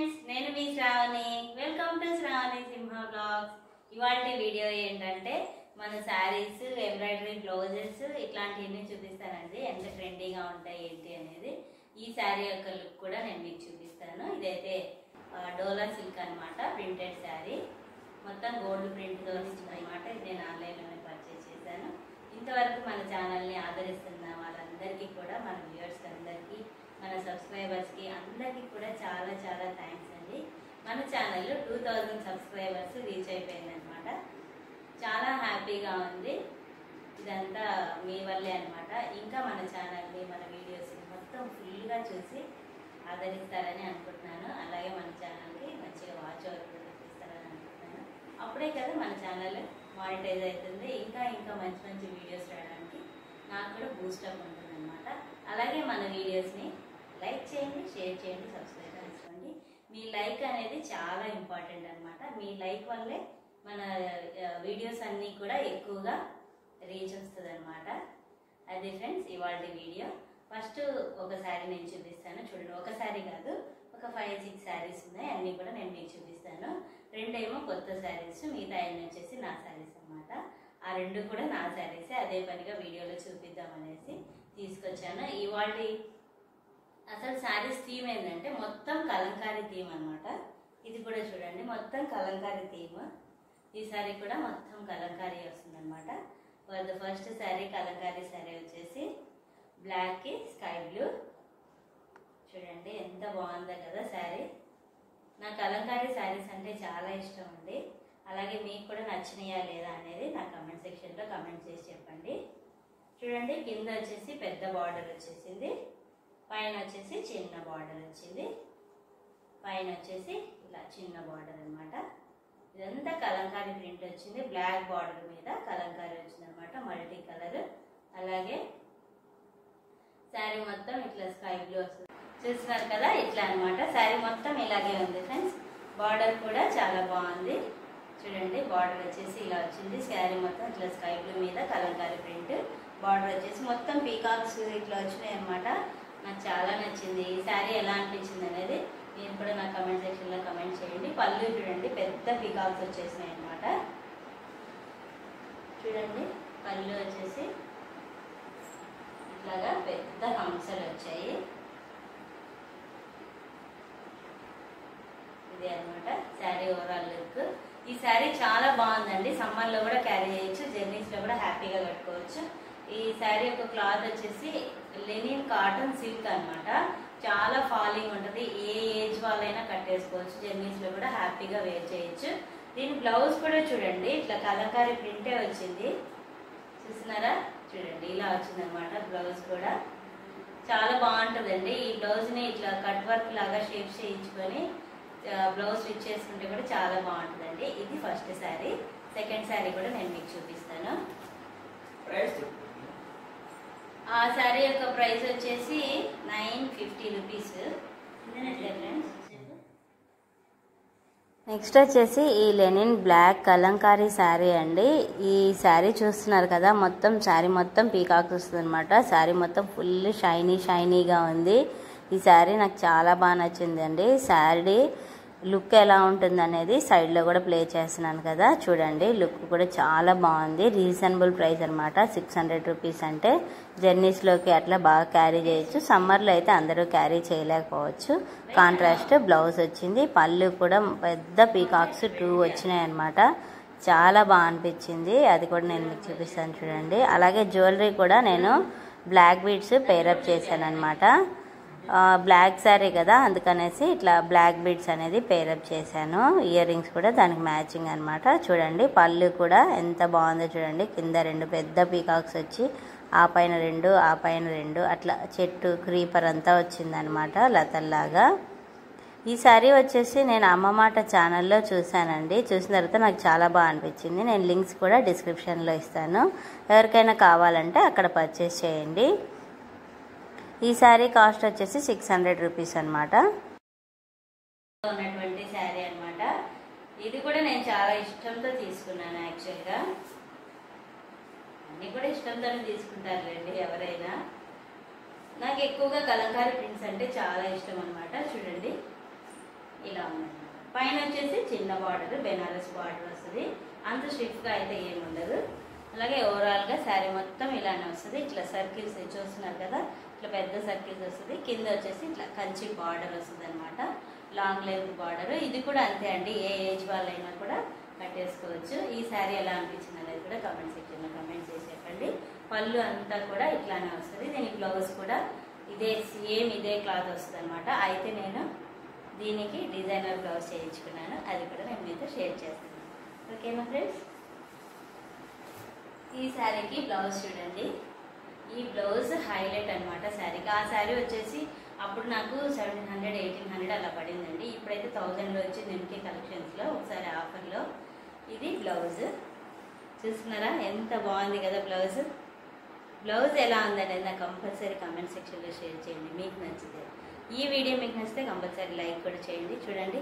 Friends, నేను మీ Shravani. Welcome to Shravani Simha blogs. ఇవాళ వీడియో ఏంటంటే మన శారీస్, ఎంబ్రాయిడరీ బ్లౌజెస్ ఇట్లాంటివన్నీ చూపిస్తానండి. ఎంత ట్రెండీగా ఉంటాయి ఏంటి అనేది. ఈ శారీ యొక్క లుక్ కూడా నేను మీకు చూపిస్తాను. ఇదైతే డోలా సిల్క్ అనమాట, ప్రింటెడ్ శారీ. మొత్తం గోల్డ్ ప్రింట్తో వచ్చింది అనమాట. ఇది నేను ఆన్లైన్లోనే పర్చేస్ చేశాను. ఇంతవరకు మన ఛానల్ని ఆదరిస్తున్న వాళ్ళందరికీ కూడా, మన వ్యూవర్స్కి అందరికీ, మన సబ్స్క్రైబర్స్కి అందరికీ కూడా చాలా చాలా థ్యాంక్స్ అండి. మన ఛానల్లో 2000 సబ్స్క్రైబర్స్ రీచ్ అయిపోయిందనమాట. చాలా హ్యాపీగా ఉంది. ఇదంతా మీ వల్లే అనమాట. ఇంకా మన ఛానల్ని, మన వీడియోస్ని మొత్తం ఫుల్గా చూసి ఆదరిస్తారని అనుకుంటున్నాను. అలాగే మన ఛానల్కి మంచిగా వాచ్ అవర్ కూడా తెప్పిస్తారని అనుకుంటున్నాను. అప్పుడే కదా మన ఛానల్ మానిటైజ్ అవుతుంది. ఇంకా ఇంకా మంచి మంచి వీడియోస్ రావడానికి నాకు కూడా బూస్టప్ ఉంటుంది అనమాట. అలాగే మన వీడియోస్ని లైక్ చేయండి, షేర్ చేయండి, సబ్స్క్రైబ్ చేసుకోండి. మీ లైక్ అనేది చాలా ఇంపార్టెంట్ అనమాట. మీ లైక్ వల్లే మన వీడియోస్ అన్నీ కూడా ఎక్కువగా రీచ్ వస్తుంది అనమాట. అది ఫ్రెండ్స్ ఇవాళ వీడియో. ఫస్ట్ ఒక శారీ నేను చూపిస్తాను. చూడండి, ఒక శారీ కాదు, ఒక 5-6 శారీస్ ఉన్నాయి. అన్నీ కూడా నేను మీకు చూపిస్తాను. రెండేమో కొత్త శారీస్, మిగతా అన్నీ వచ్చేసి నా శారీస్ అనమాట. ఆ రెండు కూడా నా శారీసే. అదే పనిగా వీడియోలో చూపిద్దామనేసి తీసుకొచ్చాను. ఇవాళ అసలు శారీస్ థీమ్ ఏంటంటే మొత్తం కలంకారీ థీమ్ అనమాట. ఇది కూడా చూడండి, మొత్తం కలంకారీ థీమ్. ఈ శారీ కూడా మొత్తం కలంకారీ వస్తుంది అనమాట. ఫస్ట్ శారీ కలంకారీ శారీ వచ్చేసి బ్లాక్ కి స్కై బ్లూ. చూడండి ఎంత బాగుందో కదా శారీ. నా కలంకారీ శారీస్ అంటే చాలా ఇష్టం అండి. అలాగే మీకు కూడా నచ్చినాయా లేదా అనేది నా కమెంట్ సెక్షన్లో కమెంట్ చేసి చెప్పండి. చూడండి, కింద వచ్చేసి పెద్ద బార్డర్ వచ్చేసింది, పైన వచ్చేసి చిన్న బార్డర్ వచ్చింది, పైన వచ్చేసి ఇలా చిన్న బార్డర్ అనమాట. ఇదంతా కలంకారీ ప్రింట్ వచ్చింది. బ్లాక్ బార్డర్ మీద కలంకారీ వచ్చింది అనమాట, మల్టీ కలర్. అలాగే శారీ మొత్తం ఇట్లా స్కై బ్లూ వస్తుంది. చూస్తున్నారు కదా, ఇట్లా అనమాట. శారీ మొత్తం ఇలాగే ఉంది ఫ్రెండ్స్. బార్డర్ కూడా చాలా బాగుంది. చూడండి, బార్డర్ వచ్చేసి ఇలా వచ్చింది. శారీ మొత్తం ఇట్లా స్కై బ్లూ మీద కలంకారీ ప్రింట్. బార్డర్ వచ్చేసి మొత్తం పీకాక్స్ ఇట్లా వచ్చినాయి అనమాట. నాకు చాలా నచ్చింది. ఈ శారీ ఎలా అనిపించింది అనేది మీరు కూడా నా కమెంట్ సెక్షన్లో కమెంట్ చేయండి. పళ్ళు చూడండి, పెద్ద పీకాక్స్ వచ్చేసినాయి అనమాట. చూడండి, పళ్ళు వచ్చేసి ఇట్లాగా పెద్ద హంసలు వచ్చాయి. ఇది అనమాట శారీ ఓవరాల్ లుక్. ఈ శారీ చాలా బాగుందండి. సమ్మర్లో కూడా క్యారీ చేయొచ్చు, జర్నీస్లో కూడా హ్యాపీగా కట్టుకోవచ్చు. ఈ శారీ యొక్క క్లాత్ వచ్చేసి లెనిన్ కాటన్ సిల్క్ అనమాట. చాలా ఫాలింగ్ ఉంటుంది. ఏ ఏజ్ వాళ్ళైనా కట్టేసుకోవచ్చు, జర్నీస్లో కూడా హ్యాపీగా వేర్ చేయొచ్చు. దీని బ్లౌజ్ కూడా చూడండి, ఇట్లా కలంకారీ ప్రింటే వచ్చింది. చూస్తున్నారా, చూడండి ఇలా వచ్చింది అనమాట. బ్లౌజ్ కూడా చాలా బాగుంటుందండి. ఈ బ్లౌజ్ని ఇట్లా కట్ వర్క్ లాగా షేప్ చేయించుకొని బ్లౌజ్ స్టిచ్ చేసుకుంటే కూడా చాలా బాగుంటుందండి. ఇది ఫస్ట్ శారీ. సెకండ్ శారీ కూడా నేను మీకు చూపిస్తాను. ఆ శారీ యొక్క ప్రైస్ వచ్చేసి 950 రూపీస్. నెక్స్ట్ వచ్చేసి ఈ లెనిన్ బ్లాక్ కలంకారీ శారీ అండి. ఈ శారీ చూస్తున్నారు కదా, మొత్తం శారీ మొత్తం పీకాక్స్ వస్తుంది అనమాట. శారీ మొత్తం ఫుల్ షైనీగా ఉంది. ఈ శారీ నాకు చాలా బాగా నచ్చింది అండి. శారీ లుక్ ఎలా ఉంటుంది అనేది సైడ్లో కూడా ప్లే చేస్తున్నాను కదా. చూడండి, లుక్ కూడా చాలా బాగుంది. రీజనబుల్ ప్రైస్ అనమాట. 600 రూపీస్ అంటే జర్నీస్లోకి అట్లా బాగా క్యారీ చేయొచ్చు. సమ్మర్లో అయితే అందరూ క్యారీ చేయలేకపోవచ్చు. కాంట్రాస్ట్ బ్లౌజ్ వచ్చింది. పళ్ళు కూడా పెద్ద పీకాక్స్ 2 వచ్చినాయి అనమాట. చాలా బాగా అనిపించింది. అది కూడా నేను మీకు చూపిస్తాను చూడండి. అలాగే జ్యువెలరీ కూడా నేను బ్లాక్ బీడ్స్ పేరప్ చేశాను అనమాట. బ్లాక్ శారీ కదా, అందుకనేసి ఇట్లా బ్లాక్ బీడ్స్ అనేది పేరప్ చేశాను. ఇయర్ రింగ్స్ కూడా దానికి మ్యాచింగ్ అనమాట. చూడండి, పళ్ళు కూడా ఎంత బాగుందో చూడండి. కింద 2 పెద్ద పీకాక్స్ వచ్చి ఆ పైన 2, ఆ పైన 2 అట్లా చెట్టు క్రీపర్ అంతా వచ్చిందనమాట, లతల్లాగా. ఈ శారీ వచ్చేసి నేను అమ్మ మాట ఛానల్లో చూశానండి. చూసిన తర్వాత నాకు చాలా బాగా అనిపించింది. నేను లింక్స్ కూడా డిస్క్రిప్షన్లో ఇస్తాను. ఎవరికైనా కావాలంటే అక్కడ పర్చేస్ చేయండి. ఈ శారీ కాస్ట్ వచ్చేసి 600 రూపీస్ అనమాట. ఉన్నటువంటి శారీ అనమాట. ఇది కూడా నేను చాలా ఇష్టంతో తీసుకున్నాను. యాక్చువల్గా అన్నీ కూడా ఇష్టంతోనే తీసుకుంటారులేండి ఎవరైనా. నాకు ఎక్కువగా కలంకారీ ప్రింట్స్ అంటే చాలా ఇష్టం అనమాట. చూడండి, ఇలా పైన వచ్చేసి చిన్న బార్డర్, బెనారస్ బార్డర్ వస్తుంది. అంత స్టిఫ్గా అయితే ఏమి ఉండదు. అలాగే ఓవరాల్గా శారీ మొత్తం ఇలానే వస్తుంది. ఇట్లా సర్కిల్స్ చూస్తున్నారు కదా, ఇట్లా పెద్ద సర్కిల్స్ వస్తుంది. కింద వచ్చేసి ఇట్లా కంచి బార్డర్ వస్తుంది అనమాట, లాంగ్ లెంత్ బార్డర్. ఇది కూడా అంతే అండి, ఏ ఏజ్ వాళ్ళైనా కూడా కట్టేసుకోవచ్చు. ఈ శారీ ఎలా అనిపించింది అనేది కూడా కమెంట్ సెక్షన్లో కమెంట్ చేసి చెప్పండి. పళ్ళు అంతా కూడా ఇట్లానే వస్తుంది. దీని బ్లౌజ్ కూడా ఇదే సేమ్ ఇదే క్లాత్ వస్తుంది అనమాట. అయితే నేను దీనికి డిజైనర్ బ్లౌజ్ చేయించుకున్నాను, అది కూడా నేను మీతో షేర్ చేస్తాను. ఓకేనా ఫ్రెండ్స్, ఈ శారీకి బ్లౌజ్ చూడండి. ఈ బ్లౌజ్ హైలైట్ అనమాట శారీకి. ఆ శారీ వచ్చేసి అప్పుడు నాకు 1700 1800 అలా పడిందండి. ఇప్పుడైతే 1000లో వచ్చింది ఎంకే కలెక్షన్స్లో ఒకసారి ఆఫర్లో. ఇది బ్లౌజ్ చూస్తున్నారా, ఎంత బాగుంది కదా బ్లౌజ్. బ్లౌజ్ ఎలా ఉందనేది నాకు కంపల్సరీ కమెంట్ సెక్షన్లో షేర్ చేయండి మీకు నచ్చితే. ఈ వీడియో మీకు నచ్చితే కంపల్సరీ లైక్ కూడా చేయండి. చూడండి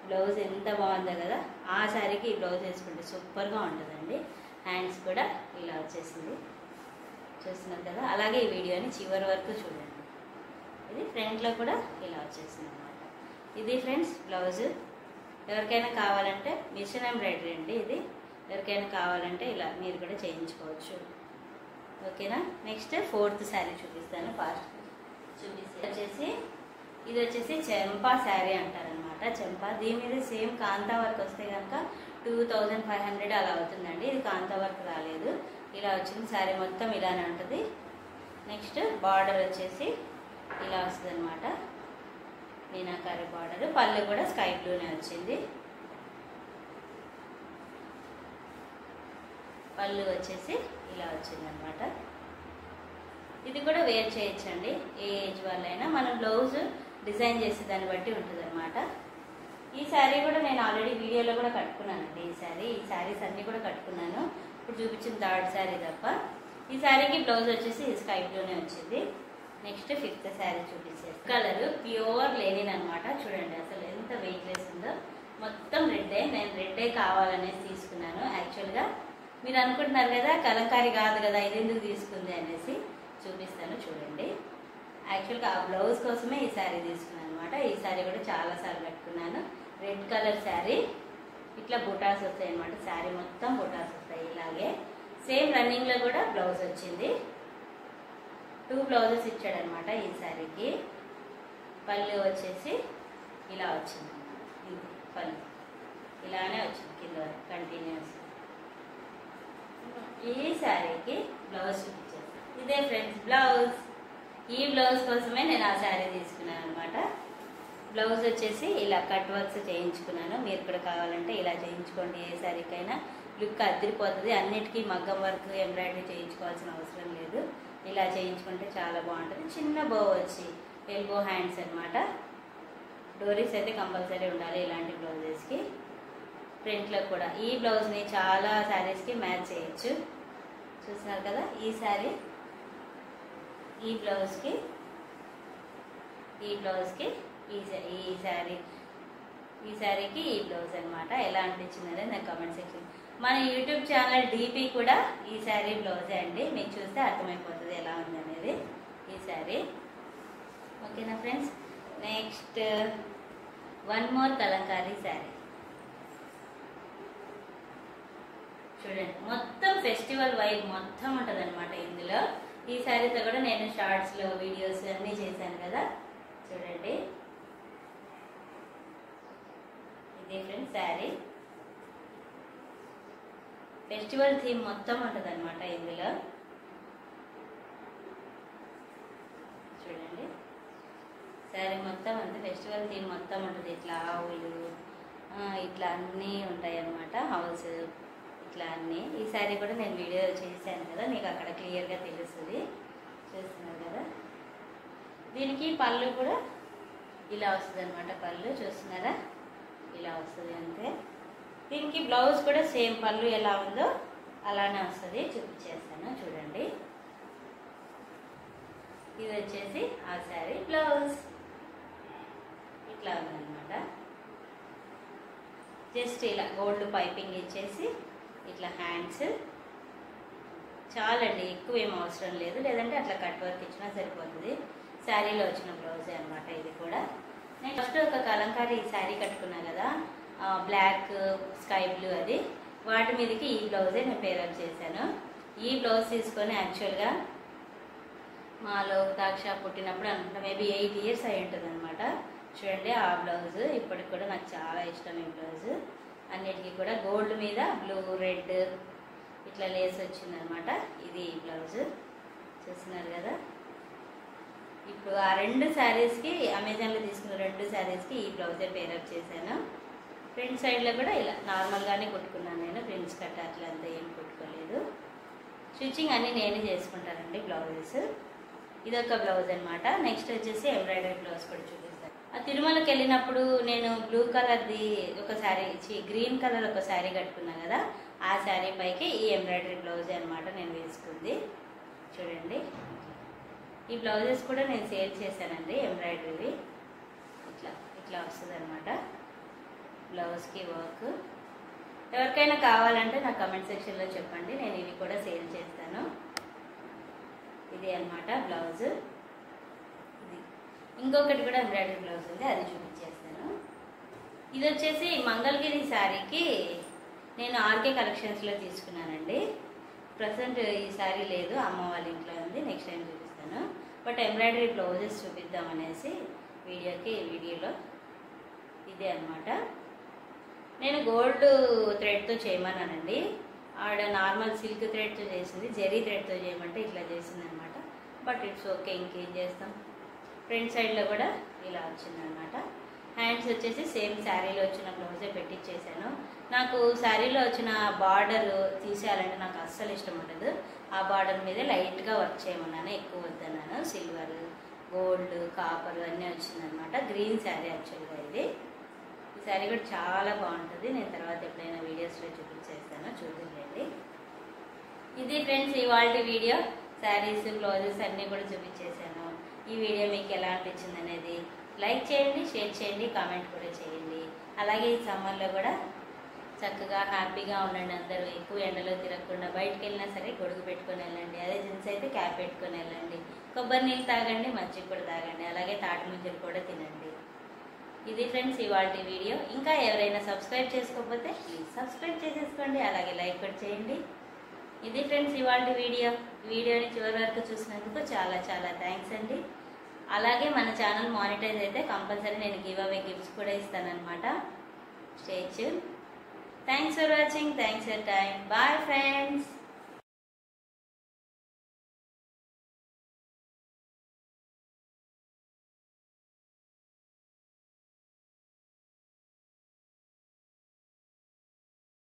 బ్లౌజ్ ఎంత బాగుందో కదా. ఆ శారీకి ఈ బ్లౌజ్ వేసుకుంటే సూపర్గా ఉంటుందండి. హ్యాండ్స్ కూడా ఇలా వచ్చేసింది చూస్తున్నారు కదా. అలాగే ఈ వీడియోని చివరి వరకు చూడండి. ఇది ఫ్రంట్లో కూడా ఇలా వచ్చేసింది అనమాట. ఇది ఫ్రెండ్స్ బ్లౌజ్. ఎవరికైనా కావాలంటే మిషన్ ఎంబ్రాయిడరీ అండి ఇది. ఎవరికైనా కావాలంటే ఇలా మీరు కూడా చేయించుకోవచ్చు. ఓకేనా. నెక్స్ట్ 4th శారీ చూపిస్తాను, ఫాస్ట్ చూపిస్తే ఇది వచ్చేసి చెంపా శారీ అంటారనమాట. చెంపా, దీని మీద సేమ్ కాంతా వర్క్ వస్తే కనుక 2500 అలా అవుతుందండి. ఇది కాంతా వర్క్ రాలేదు, ఇలా వచ్చింది. శారీ మొత్తం ఇలానే ఉంటుంది. నెక్స్ట్ బార్డర్ వచ్చేసి ఇలా వస్తుంది అనమాట, మీనాకారి బార్డర్. పళ్ళు కూడా స్కై బ్లూనే వచ్చింది. పళ్ళు వచ్చేసి ఇలా వచ్చింది అనమాట. ఇది కూడా వేర్ చేయొచ్చండి, ఏ ఏజ్ వాళ్ళైనా. మనం బ్లౌజ్ డిజైన్ చేసే దాన్ని బట్టి ఉంటుంది అనమాట. ఈ శారీ కూడా నేను ఆల్రెడీ వీడియోలో కూడా కట్టుకున్నానండి. ఈ శారీస్ అన్నీ కూడా కట్టుకున్నాను, ఇప్పుడు చూపించిన 3rd శారీ తప్ప. ఈ శారీకి బ్లౌజ్ వచ్చేసి స్కై బ్లూనే వచ్చింది. నెక్స్ట్ 5th శారీ చూపించేది. కలర్ ప్యూర్ లెనిన్ అనమాట. చూడండి అసలు ఎంత వెయిట్లెస్ ఉందో. మొత్తం రెడ్డే, నేను రెడ్డే కావాలనేసి తీసుకున్నాను. యాక్చువల్గా మీరు అనుకుంటున్నారు కదా కలంకారీ కాదు కదా ఇది ఎందుకు తీసుకుంది అనేసి, చూపిస్తాను చూడండి. యాక్చువల్గా ఆ బ్లౌజ్ కోసమే ఈ శారీ తీసుకున్నాను అనమాట. ఈ శారీ కూడా చాలాసార్లు కట్టుకున్నాను. రెడ్ కలర్ శారీ, ఇట్లా బుటాస్ వస్తాయి అనమాట. శారీ మొత్తం బుటాస్ వస్తాయి ఇలాగే. సేమ్ రన్నింగ్లో కూడా బ్లౌజ్ వచ్చింది. 2 బ్లౌజెస్ ఇచ్చాడనమాట ఈ శారీకి. పళ్ళు వచ్చేసి ఇలా వచ్చింది, పళ్ళు ఇలానే వచ్చింది కింద వరకు కంటిన్యూస్. ఈ శారీకి బ్లౌజ్ చూపించాను. ఇదే ఫ్రెండ్స్ బ్లౌజ్. ఈ బ్లౌజ్ కోసమే నేను ఆ శారీ తీసుకున్నాను అనమాట. బ్లౌజ్ వచ్చేసి ఇలా కట్ వర్క్స్ చేయించుకున్నాను. మీరు కూడా కావాలంటే ఇలా చేయించుకోండి. ఏ శారీకైనా లుక్ అదిరిపోతుంది. అన్నిటికీ మగ్గం వర్క్ ఎంబ్రాయిడరీ చేయించుకోవాల్సిన అవసరం లేదు. ఇలా చేయించుకుంటే చాలా బాగుంటుంది. చిన్న బో వచ్చి ఎల్బో హ్యాండ్స్ అనమాట. డోరీస్ అయితే కంపల్సరీ ఉండాలి ఇలాంటి బ్లౌజెస్కి. ప్రింట్లో కూడా ఈ బ్లౌజ్ని చాలా శారీస్కి మ్యాచ్ చేయొచ్చు. చూస్తున్నారు కదా, ఈ శారీ ఈ బ్లౌజ్కి ఈ శారీకి ఈ బ్లౌజ్ అనమాట. ఎలా అనిపించింది నాకు కమెంట్ సెక్షన్. మన యూట్యూబ్ ఛానల్ డీపీ కూడా ఈ శారీ బ్లౌజే అండి. మీకు చూస్తే అర్థమైపోతుంది ఎలా ఉంది అనేది ఈ శారీ. ఓకేనా friends. Next 1 more Kalamkari sari చూడండి. మొత్తం ఫెస్టివల్ వైబ్ మొత్తం ఉంటుంది అనమాట ఇందులో. ఈ శారీతో కూడా నేను షార్ట్స్లో వీడియోస్ అన్నీ చేశాను కదా, చూడండి. ఇది ఫ్రెండ్స్ శారీ. ఫెస్టివల్ థీమ్ మొత్తం ఉంటుంది అనమాట ఇందులో. చూడండి శారీ మొత్తం అంతా ఫెస్టివల్ థీమ్ మొత్తం ఉంటుంది. ఇట్లా ఆవులు ఇట్లా అన్నీ ఉంటాయి అన్నమాట, హౌస్ ఇట్లా అన్నీ. ఈ శారీ కూడా నేను వీడియో చేశాను కదా, మీకు అక్కడ క్లియర్గా తెలుస్తుంది. చూస్తున్నారు కదా. దీనికి పళ్ళు కూడా ఇలా వస్తుంది అనమాట. పళ్ళు చూస్తున్నారా, ఇలా వస్తుంది అంతే. దీనికి బ్లౌజ్ కూడా సేమ్ పళ్ళు ఎలా ఉందో అలానే వస్తుంది. చూపించేస్తాను చూడండి. ఇది వచ్చేసి ఆ శారీ బ్లౌజ్ ఇట్లా ఉందన్నమాట. జస్ట్ ఇలా గోల్డ్ పైపింగ్ ఇచ్చేసి ఇట్లా హ్యాండ్స్ చాలండి, ఎక్కువ ఏం అవసరం లేదు. లేదంటే అట్లా కట్ వర్క్ ఇచ్చినా సరిపోతుంది. శారీలో వచ్చిన బ్లౌజే అనమాట ఇది కూడా. నేను ఫస్ట్ ఒక కలంకారీ శారీ కట్టుకున్నా కదా, బ్లాక్, స్కై బ్లూ అది. వాటి మీదకి ఈ బ్లౌజే నేను పేరప్ చేశాను. ఈ బ్లౌజ్ తీసుకొని యాక్చువల్గా మా లోకదాక్ష పుట్టినప్పుడు అనుకుంటా మేబీ 8 years అయి ఉంటుంది అనమాట. చూడండి ఆ బ్లౌజ్ ఇప్పటికి కూడా నాకు చాలా ఇష్టం. ఈ బ్లౌజ్ అన్నిటికీ కూడా గోల్డ్ మీద బ్లూ, రెడ్ ఇట్లా లేస్ వచ్చిందనమాట. ఇది ఈ బ్లౌజ్ చూస్తున్నారు కదా. ఇప్పుడు ఆ 2 శారీస్కి అమెజాన్లో తీసుకున్న 2 శారీస్కి ఈ బ్లౌజే పేరప్ చేశాను. ఫ్రంట్ సైడ్లో కూడా ఇలా నార్మల్గానే కుట్టుకున్నాను నేను. ప్రింట్స్ కట్ అట్లా అంతా ఏం కుట్టుకోలేదు. స్టిచ్చింగ్ అన్నీ నేనే చేసుకుంటానండి బ్లౌజెస్. ఇదొక బ్లౌజ్ అనమాట. నెక్స్ట్ వచ్చేసి ఎంబ్రాయిడరీ బ్లౌజ్ కూడా చూపిస్తాను. ఆ తిరుమలకి వెళ్ళినప్పుడు నేను బ్లూ కలర్ది ఒక శారీ గ్రీన్ కలర్ ఒక శారీ కట్టుకున్నాను కదా, ఆ శారీ పైకి ఈ ఎంబ్రాయిడరీ బ్లౌజ్ అనమాట నేను వేసుకుంది. చూడండి ఈ బ్లౌజెస్ కూడా నేను సేల్ చేశానండి ఎంబ్రాయిడరీవి. ఇట్లా ఇట్లా వస్తుంది అనమాట బ్లౌజ్కి వర్క్. ఎవరికైనా కావాలంటే నా కమెంట్ సెక్షన్లో చెప్పండి, నేను ఇవి కూడా సేల్ చేస్తాను. ఇది అనమాట బ్లౌజ్. ఇది ఇంకొకటి కూడా ఎంబ్రాయిడరీ బ్లౌజ్ ఉంది, అది చూపించేస్తాను. ఇది వచ్చేసి మంగళగిరి శారీకి నేను ఆర్కే కలెక్షన్స్లో తీసుకున్నానండి. ప్రజెంట్ ఈ శారీ లేదు, అమ్మ వాళ్ళ ఇంట్లో ఉంది, నెక్స్ట్ టైం చూపిస్తాను. బట్ ఎంబ్రాయిడరీ బ్లౌజెస్ చూపిద్దామనేసి వీడియోలో ఇదే అనమాట. నేను గోల్డ్ థ్రెడ్తో చేయమన్నానండి, ఆవిడ నార్మల్ సిల్క్ థ్రెడ్తో చేసింది. జెరీ థ్రెడ్తో చేయమంటే ఇట్లా చేసింది అనమాట. బట్ ఇట్స్ ఓకే, ఇంకేం చేస్తాం. ఫ్రంట్ సైడ్లో కూడా ఇలా వచ్చిందనమాట. హ్యాండ్స్ వచ్చేసి సేమ్ శారీలో వచ్చిన బ్లౌజే పెట్టించేసాను. నాకు శారీలో వచ్చిన బార్డర్ తీసేయాలంటే నాకు అస్సలు ఇష్టం ఉండదు. ఆ బార్డర్ మీద లైట్గా వర్క్ చేయమన్నాను, ఎక్కువ వద్దన్నాను. సిల్వర్, గోల్డ్, కాపర్ అన్నీ వచ్చిందనమాట. గ్రీన్ శారీ యాక్చువల్గా ఇది. ఈ శారీ కూడా చాలా బాగుంటుంది, నేను తర్వాత ఎప్పుడైనా వీడియోస్లో చూపించేస్తాను, చూద్దండి. ఇది ఫ్రెండ్స్ ఇవాళ వీడియో. శారీస్, బ్లౌజెస్ అన్నీ కూడా చూపించేసాను. ఈ వీడియో మీకు ఎలా అనిపించింది అనేది లైక్ చేయండి, షేర్ చేయండి, కామెంట్ కూడా చేయండి. అలాగే ఈ సమ్మర్లో కూడా చక్కగా హ్యాపీగా ఉండండి అందరూ. ఎక్కువ ఎండలో తిరగకుండా బయటకు వెళ్ళినా సరే గొడుగు పెట్టుకొని వెళ్ళండి. అదే జెంట్స్ అయితే క్యాప్ పెట్టుకొని వెళ్ళండి. కొబ్బరి నీళ్ళు తాగండి, మజ్జిగ కూడా తాగండి, అలాగే తాటి ముంజలు కూడా తినండి. ఇది ఫ్రెండ్స్ ఇవాళ వీడియో. ఇంకా ఎవరైనా సబ్స్క్రైబ్ చేసుకోకపోతే ప్లీజ్ సబ్స్క్రైబ్ చేసేసుకోండి, అలాగే లైక్ కూడా చేయండి. ఇది ఫ్రెండ్స్ ఇవాళ వీడియోని చివరి వరకు చూసినందుకు చాలా చాలా థ్యాంక్స్ అండి. అలాగే మన ఛానల్ మానిటైజ్ అయితే కంపల్సరీ నేను గివ్ అవే గిఫ్ట్స్ కూడా ఇస్తానన్నమాట. Stay tune. Thanks for watching, thanks for time. Bye friends.